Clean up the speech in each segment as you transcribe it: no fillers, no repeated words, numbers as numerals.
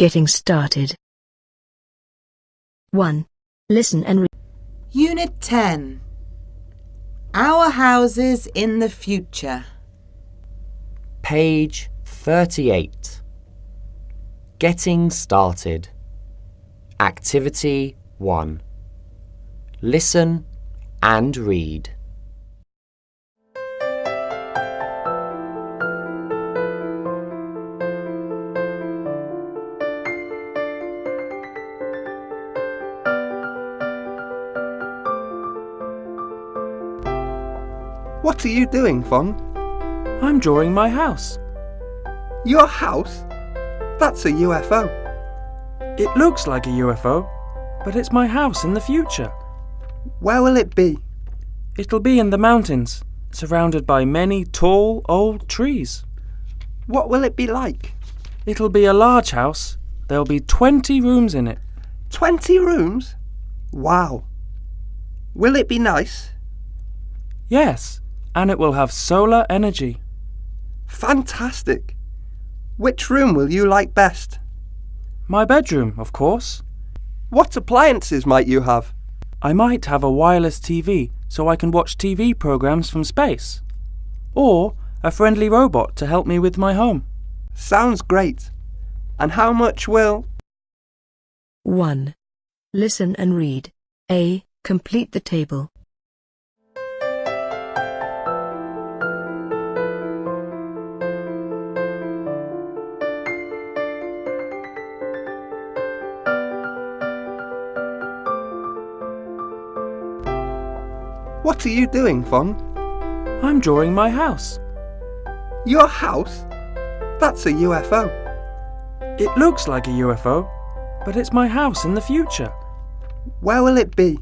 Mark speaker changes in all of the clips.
Speaker 1: Getting started. 1. Listen and read.
Speaker 2: Unit 10. Our houses in the future.
Speaker 3: Page 38. Getting started. Activity 1. Listen and read.
Speaker 4: What are you doing, Fong?
Speaker 5: I'm drawing my house.
Speaker 4: Your house? That's a UFO.
Speaker 5: It looks like a UFO, but it's my house in the future.
Speaker 4: Where will it be?
Speaker 5: It'll be in the mountains, surrounded by many tall, old trees.
Speaker 4: What will it be like?
Speaker 5: It'll be a large house. There'll be 20 rooms in it.
Speaker 4: 20 rooms? Wow. Will it be nice?
Speaker 5: Yes, and it will have solar energy.
Speaker 4: Fantastic. Which room will you like best?
Speaker 5: My bedroom, of course.
Speaker 4: What appliances might you have?
Speaker 5: I might have a wireless TV so I can watch TV programs from space. Or a friendly robot to help me with my home.
Speaker 4: Sounds great. And how much will...
Speaker 1: 1. Listen and read. A. Complete the table.
Speaker 4: What are you doing, Fong?
Speaker 5: I'm drawing my house.
Speaker 4: Your house? That's a UFO.
Speaker 5: It looks like a UFO, but it's my house in the future.
Speaker 4: Where will it be?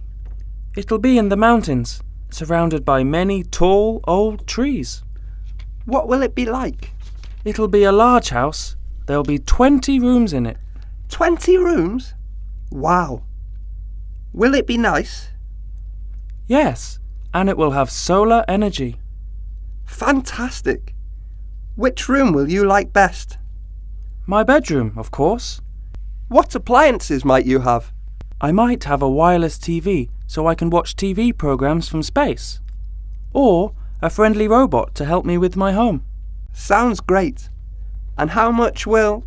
Speaker 5: It'll be in the mountains, surrounded by many tall, old trees.
Speaker 4: What will it be like?
Speaker 5: It'll be a large house. There'll be 20 rooms in it.
Speaker 4: 20 rooms? Wow. Will it be nice?
Speaker 5: Yes, and it will have solar energy.
Speaker 4: Fantastic. Which room will you like best?
Speaker 5: My bedroom, of course.
Speaker 4: What appliances might you have?
Speaker 5: I might have a wireless TV so I can watch TV programs from space. Or a friendly robot to help me with my home.
Speaker 4: Sounds great. And how much will...